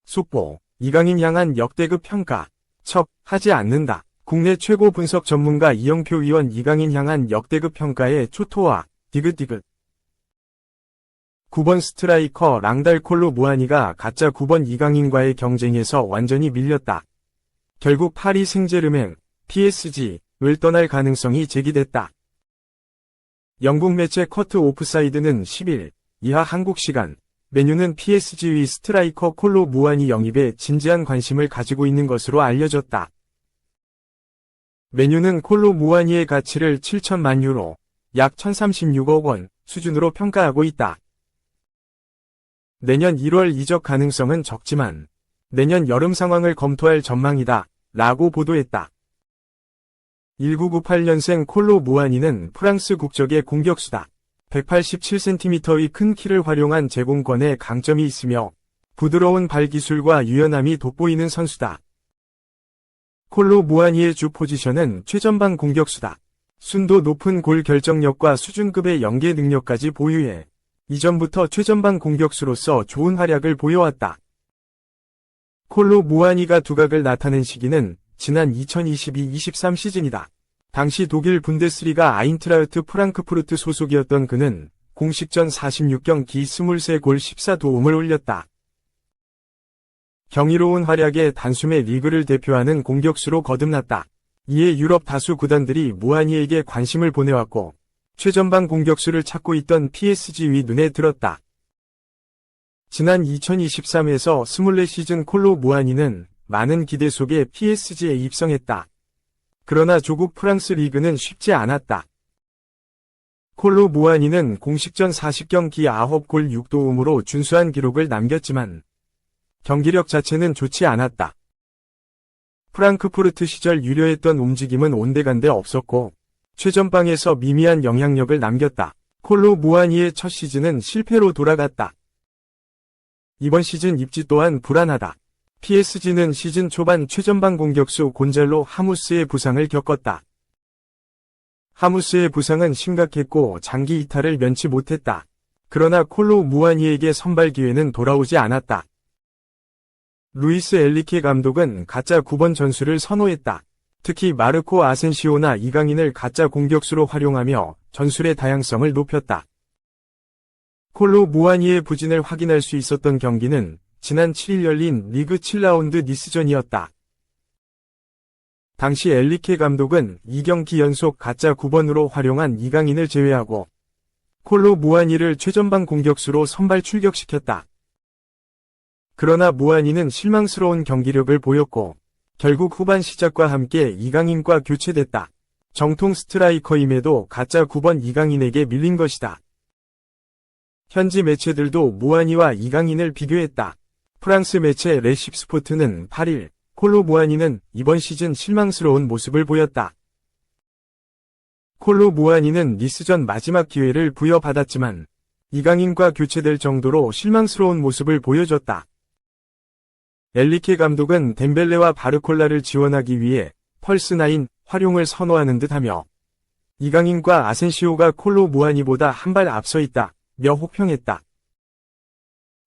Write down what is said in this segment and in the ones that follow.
속보, 이강인 향한 역대급 평가. 척, 하지 않는다. 국내 최고 분석 전문가 이영표 위원 이강인 향한 역대급 평가에 초토화, 디귿디귿. 9번 스트라이커 랑달콜로 무안이가 가짜 9번 이강인과의 경쟁에서 완전히 밀렸다. 결국 파리 생제르맹, PSG를 떠날 가능성이 제기됐다. 영국 매체 커트 오프사이드는 10일 이하 한국 시간 맨유는 PSG의 스트라이커 콜로 무안이 영입에 진지한 관심을 가지고 있는 것으로 알려졌다. 맨유는 콜로 무안이의 가치를 7천만 유로, 약 1036억 원 수준으로 평가하고 있다. 내년 1월 이적 가능성은 적지만 내년 여름 상황을 검토할 전망이다 라고 보도했다. 1998년생 콜로 무안이는 프랑스 국적의 공격수다. 187cm의 큰 키를 활용한 제공권에 강점이 있으며 부드러운 발기술과 유연함이 돋보이는 선수다. 콜로 무안이의 주 포지션은 최전방 공격수다. 순도 높은 골 결정력과 수준급의 연계 능력까지 보유해 이전부터 최전방 공격수로서 좋은 활약을 보여왔다. 콜로 무안이가 두각을 나타낸 시기는 지난 2022-23 시즌이다. 당시 독일 분데스리가 아인트라흐트 프랑크푸르트 소속이었던 그는 공식전 46경기 23골 14도움을 올렸다. 경이로운 활약에 단숨에 리그를 대표하는 공격수로 거듭났다. 이에 유럽 다수 구단들이 무안이에게 관심을 보내왔고 최전방 공격수를 찾고 있던 PSG의 눈에 들었다. 지난 2023에서 24시즌 콜로 무안이는 많은 기대 속에 PSG에 입성했다. 그러나 조국 프랑스 리그는 쉽지 않았다. 콜로 무안이는 공식전 40경기 9골 6도움으로 준수한 기록을 남겼지만 경기력 자체는 좋지 않았다. 프랑크푸르트 시절 유려했던 움직임은 온데간데 없었고 최전방에서 미미한 영향력을 남겼다. 콜로 무안이의 첫 시즌은 실패로 돌아갔다. 이번 시즌 입지 또한 불안하다. PSG는 시즌 초반 최전방 공격수 곤잘로 하무스의 부상을 겪었다. 하무스의 부상은 심각했고 장기 이탈을 면치 못했다. 그러나 콜로 무안이에게 선발 기회는 돌아오지 않았다. 루이스 엘리케 감독은 가짜 9번 전술을 선호했다. 특히 마르코 아센시오나 이강인을 가짜 공격수로 활용하며 전술의 다양성을 높였다. 콜로 무안이의 부진을 확인할 수 있었던 경기는 지난 7일 열린 리그 7라운드 니스전이었다. 당시 엘리케 감독은 2경기 연속 가짜 9번으로 활용한 이강인을 제외하고 콜로 무안이를 최전방 공격수로 선발 출격시켰다. 그러나 무안이는 실망스러운 경기력을 보였고 결국 후반 시작과 함께 이강인과 교체됐다. 정통 스트라이커임에도 가짜 9번 이강인에게 밀린 것이다. 현지 매체들도 무안이와 이강인을 비교했다. 프랑스 매체 레십스포트는 8일 콜로 무안이는 이번 시즌 실망스러운 모습을 보였다. 콜로 무안이는 니스전 마지막 기회를 부여받았지만 이강인과 교체될 정도로 실망스러운 모습을 보여줬다. 엘리케 감독은 덴벨레와 바르콜라를 지원하기 위해 펄스9 활용을 선호하는 듯하며 이강인과 아센시오가 콜로 무안이보다 한 발 앞서 있다며 호평했다.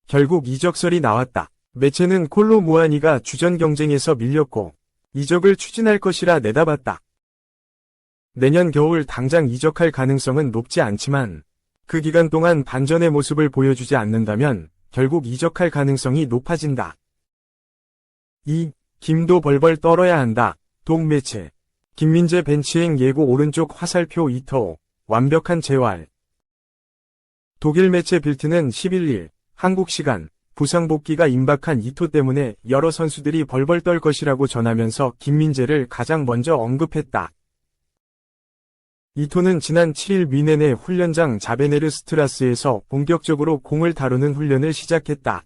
결국 이적설이 나왔다. 매체는 콜로 무안이가 주전 경쟁에서 밀렸고 이적을 추진할 것이라 내다봤다. 내년 겨울 당장 이적할 가능성은 높지 않지만 그 기간 동안 반전의 모습을 보여주지 않는다면 결국 이적할 가능성이 높아진다. 김도 벌벌 떨어야 한다. 독매체. 김민재 벤치행 예고 오른쪽 화살표 이토. 완벽한 재활. 독일 매체 빌트는 11일 한국 시간 부상 복귀가 임박한 이토 때문에 여러 선수들이 벌벌 떨 것이라고 전하면서 김민재를 가장 먼저 언급했다. 이토는 지난 7일 뮌헨의 훈련장 자베네르 스트라스에서 본격적으로 공을 다루는 훈련을 시작했다.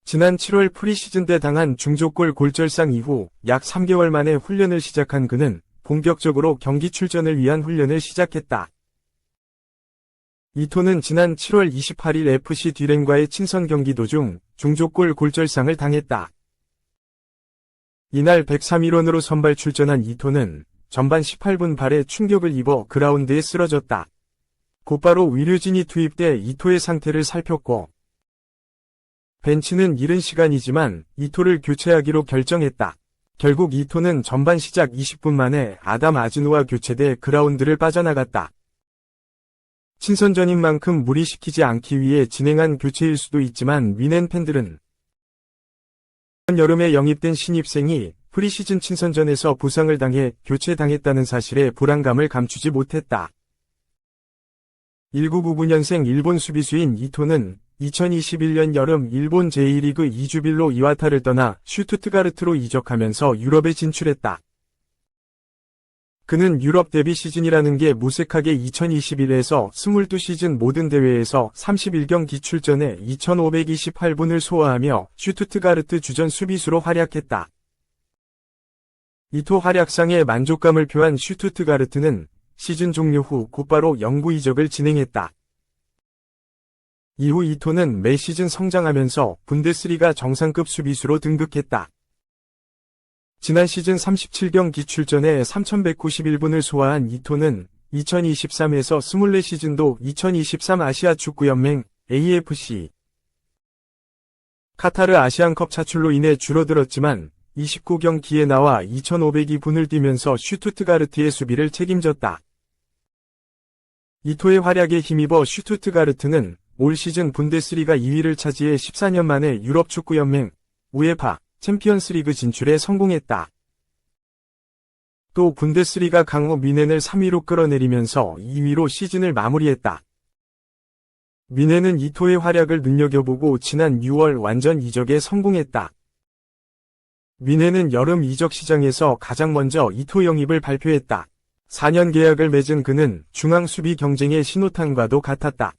지난 7월 프리시즌 때 당한 중족골 골절상 이후 약 3개월 만에 훈련을 시작한 그는 본격적으로 경기 출전을 위한 훈련을 시작했다. 이토는 지난 7월 28일 FC 듀렌과의 친선 경기 도중 중족골 골절상을 당했다. 이날 103일원으로 선발 출전한 이토는 전반 18분 발에 충격을 입어 그라운드에 쓰러졌다. 곧바로 의료진이 투입돼 이토의 상태를 살폈고 벤치는 이른 시간이지만 이토를 교체하기로 결정했다. 결국 이토는 전반 시작 20분 만에 아담 아즈누와 교체돼 그라운드를 빠져나갔다. 친선전인 만큼 무리시키지 않기 위해 진행한 교체일 수도 있지만 위넨 팬들은 여름에 영입된 신입생이 프리시즌 친선전에서 부상을 당해 교체당했다는 사실에 불안감을 감추지 못했다. 1999년생 일본 수비수인 이토는 2021년 여름 일본 제1리그 이주빌로 이와타를 떠나 슈투트가르트로 이적하면서 유럽에 진출했다. 그는 유럽 데뷔 시즌이라는 게 무색하게 2021에서 22시즌 모든 대회에서 31경기 출전해 2528분을 소화하며 슈투트가르트 주전 수비수로 활약했다. 이토 활약상에 만족감을 표한 슈투트가르트는 시즌 종료 후 곧바로 영구 이적을 진행했다. 이후 이토는 매 시즌 성장하면서 분데스리가 정상급 수비수로 등극했다. 지난 시즌 37경기 출전에 3191분을 소화한 이토는 2023에서 24시즌도 2023 아시아 축구연맹 AFC 카타르 아시안컵 차출로 인해 줄어들었지만 29경기에 나와 2502분을 뛰면서 슈투트가르트의 수비를 책임졌다. 이토의 활약에 힘입어 슈투트가르트는 올 시즌 분데스리가 2위를 차지해 14년 만에 유럽 축구연맹 우에파 챔피언스리그 진출에 성공했다. 또 분데스리가 강호 미넨을 3위로 끌어내리면서 2위로 시즌을 마무리했다. 미넨은 이토의 활약을 눈여겨보고 지난 6월 완전 이적에 성공했다. 미넨은 여름 이적 시장에서 가장 먼저 이토 영입을 발표했다. 4년 계약을 맺은 그는 중앙 수비 경쟁의 신호탄과도 같았다.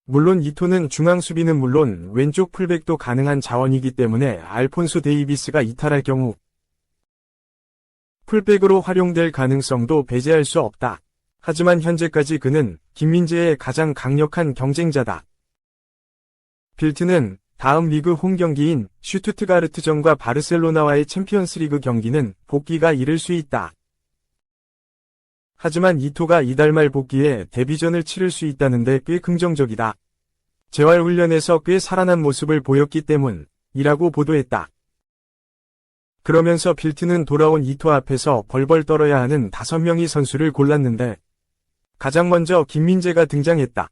물론 이토는 중앙 수비는 물론 왼쪽 풀백도 가능한 자원이기 때문에 알폰소 데이비스가 이탈할 경우 풀백으로 활용될 가능성도 배제할 수 없다. 하지만 현재까지 그는 김민재의 가장 강력한 경쟁자다. 빌트는 다음 리그 홈 경기인 슈투트가르트전과 바르셀로나와의 챔피언스리그 경기는 복귀가 이를 수 있다. 하지만 이토가 이달 말 복귀해 데뷔전을 치를 수 있다는데 꽤 긍정적이다. 재활훈련에서 꽤 살아난 모습을 보였기 때문이라고 보도했다. 그러면서 빌트는 돌아온 이토 앞에서 벌벌 떨어야 하는 5명의 선수를 골랐는데 가장 먼저 김민재가 등장했다.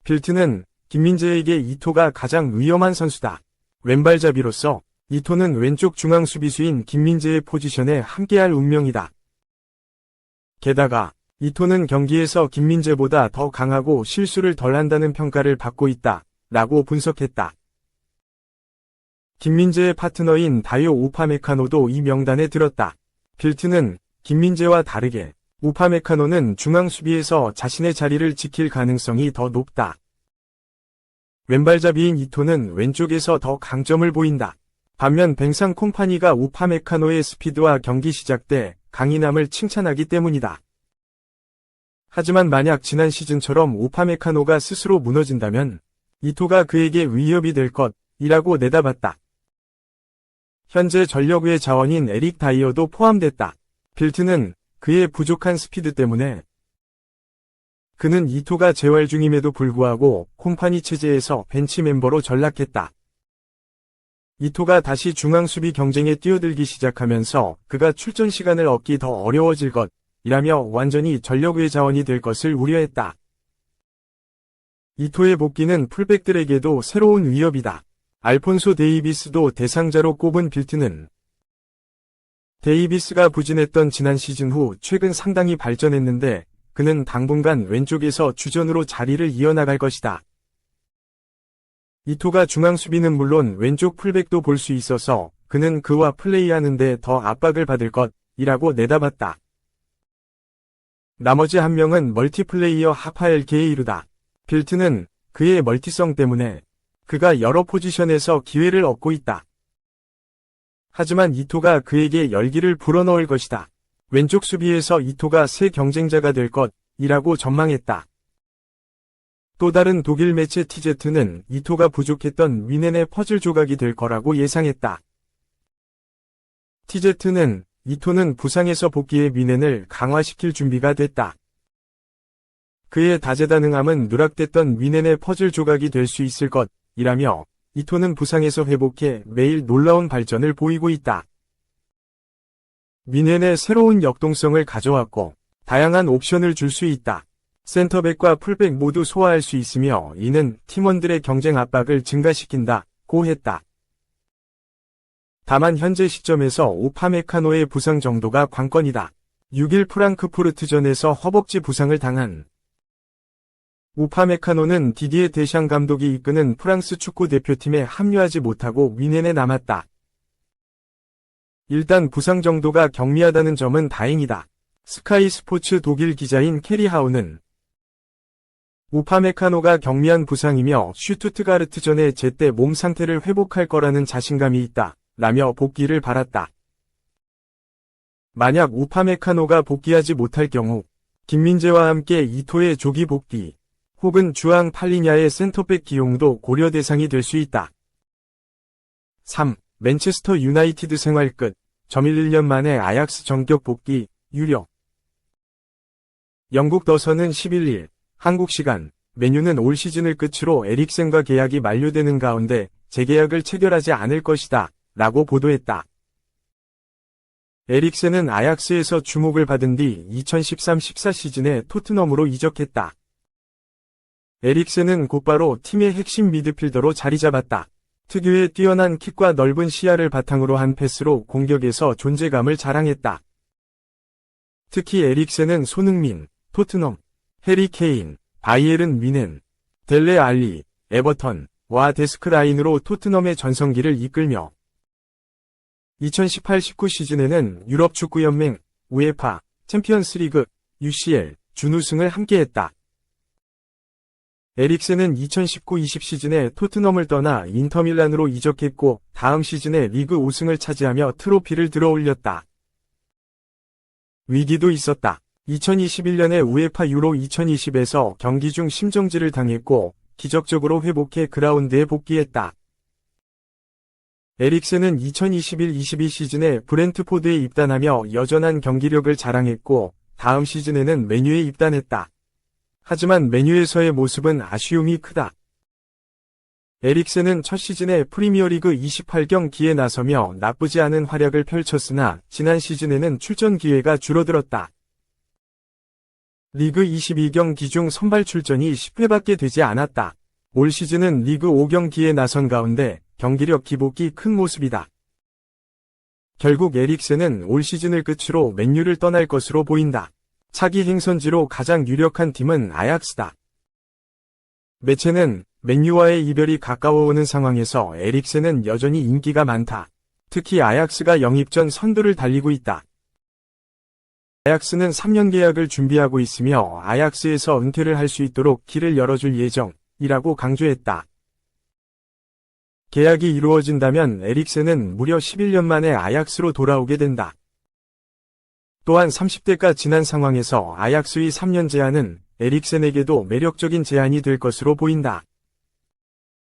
빌트는 김민재에게 이토가 가장 위험한 선수다. 왼발잡이로서 이토는 왼쪽 중앙 수비수인 김민재의 포지션에 함께할 운명이다. 게다가 이토는 경기에서 김민재보다 더 강하고 실수를 덜 한다는 평가를 받고 있다. 라고 분석했다. 김민재의 파트너인 다요 우파메카노도 이 명단에 들었다. 빌트는 김민재와 다르게 우파메카노는 중앙 수비에서 자신의 자리를 지킬 가능성이 더 높다. 왼발잡이인 이토는 왼쪽에서 더 강점을 보인다. 반면 뱅상 콤파니가 우파메카노의 스피드와 경기 시작 때 강인함을 칭찬하기 때문이다. 하지만 만약 지난 시즌처럼 우파메카노가 스스로 무너진다면 이토가 그에게 위협이 될 것이라고 내다봤다. 현재 전력의 자원인 에릭 다이어도 포함됐다. 빌트는 그의 부족한 스피드 때문에 그는 이토가 재활 중임에도 불구하고 콤파니 체제에서 벤치 멤버로 전락했다. 이토가 다시 중앙 수비 경쟁에 뛰어들기 시작하면서 그가 출전 시간을 얻기 더 어려워질 것이라며 완전히 전력의 자원이 될 것을 우려했다. 이토의 복귀는 풀백들에게도 새로운 위협이다. 알폰소 데이비스도 대상자로 꼽은 빌트는 데이비스가 부진했던 지난 시즌 후 최근 상당히 발전했는데 그는 당분간 왼쪽에서 주전으로 자리를 이어나갈 것이다. 이토가 중앙 수비는 물론 왼쪽 풀백도 볼 수 있어서 그는 그와 플레이하는데 더 압박을 받을 것이라고 내다봤다. 나머지 한 명은 멀티플레이어 하파엘 게이루다. 빌트는 그의 멀티성 때문에 그가 여러 포지션에서 기회를 얻고 있다. 하지만 이토가 그에게 열기를 불어넣을 것이다. 왼쪽 수비에서 이토가 새 경쟁자가 될 것이라고 전망했다. 또 다른 독일 매체 TZ는 이토가 부족했던 위넨의 퍼즐 조각이 될 거라고 예상했다. TZ는 이토는 부상에서 복귀해 위넨을 강화시킬 준비가 됐다. 그의 다재다능함은 누락됐던 위넨의 퍼즐 조각이 될 수 있을 이라며 이토는 부상에서 회복해 매일 놀라운 발전을 보이고 있다. 미넨의 새로운 역동성을 가져왔고 다양한 옵션을 줄 수 있다. 센터백과 풀백 모두 소화할 수 있으며 이는 팀원들의 경쟁 압박을 증가시킨다고 했다. 다만 현재 시점에서 우파메카노의 부상 정도가 관건이다. 6일 프랑크푸르트전에서 허벅지 부상을 당한 우파메카노는 디디에 데샹 감독이 이끄는 프랑스 축구 대표팀에 합류하지 못하고 미넨에 남았다. 일단 부상 정도가 경미하다는 점은 다행이다. 스카이 스포츠 독일 기자인 캐리 하우는 우파메카노가 경미한 부상이며 슈투트가르트전에 제때 몸 상태를 회복할 거라는 자신감이 있다. 라며 복귀를 바랐다. 만약 우파메카노가 복귀하지 못할 경우 김민재와 함께 이토의 조기 복귀 혹은 주앙 팔리냐의 센터백 기용도 고려 대상이 될 수 있다. 3. 맨체스터 유나이티드 생활 끝. 점일 1년 만에 아약스 전격 복귀, 유력. 영국 더선은 11일, 한국 시간, 맨유는 올 시즌을 끝으로 에릭센과 계약이 만료되는 가운데 재계약을 체결하지 않을 것이다. 라고 보도했다. 에릭센은 아약스에서 주목을 받은 뒤 2013-14 시즌에 토트넘으로 이적했다. 에릭센은 곧바로 팀의 핵심 미드필더로 자리 잡았다. 특유의 뛰어난 킥과 넓은 시야를 바탕으로 한 패스로 공격에서 존재감을 자랑했다. 특히 에릭센은 손흥민, 토트넘, 해리 케인, 바이에른 뮌헨, 델레 알리, 에버턴과 데스크 라인으로 토트넘의 전성기를 이끌며 2018-19 시즌에는 유럽축구연맹, 우에파, 챔피언스리그, UCL, 준우승을 함께했다. 에릭센은 2019-20 시즌에 토트넘을 떠나 인터밀란으로 이적했고 다음 시즌에 리그 5승을 차지하며 트로피를 들어올렸다. 위기도 있었다. 2021년에 우에파 유로 2020에서 경기 중 심정지를 당했고 기적적으로 회복해 그라운드에 복귀했다. 에릭센은 2021-22 시즌에 브렌트포드에 입단하며 여전한 경기력을 자랑했고 다음 시즌에는 맨유에 입단했다. 하지만 맨유에서의 모습은 아쉬움이 크다. 에릭센은 첫 시즌에 프리미어리그 28경기에 나서며 나쁘지 않은 활약을 펼쳤으나 지난 시즌에는 출전 기회가 줄어들었다. 리그 22경기 중 선발 출전이 10회밖에 되지 않았다. 올 시즌은 리그 5경기에 나선 가운데 경기력 기복이 큰 모습이다. 결국 에릭센은 올 시즌을 끝으로 맨유를 떠날 것으로 보인다. 차기 행선지로 가장 유력한 팀은 아약스다. 매체는 맨유와의 이별이 가까워오는 상황에서 에릭센은 여전히 인기가 많다. 특히 아약스가 영입 전 선두를 달리고 있다. 아약스는 3년 계약을 준비하고 있으며 아약스에서 은퇴를 할 수 있도록 길을 열어줄 예정이라고 강조했다. 계약이 이루어진다면 에릭센은 무려 11년 만에 아약스로 돌아오게 된다. 또한 30대가 지난 상황에서 아약스의 3년 제한은 에릭센에게도 매력적인 제안이 될 것으로 보인다.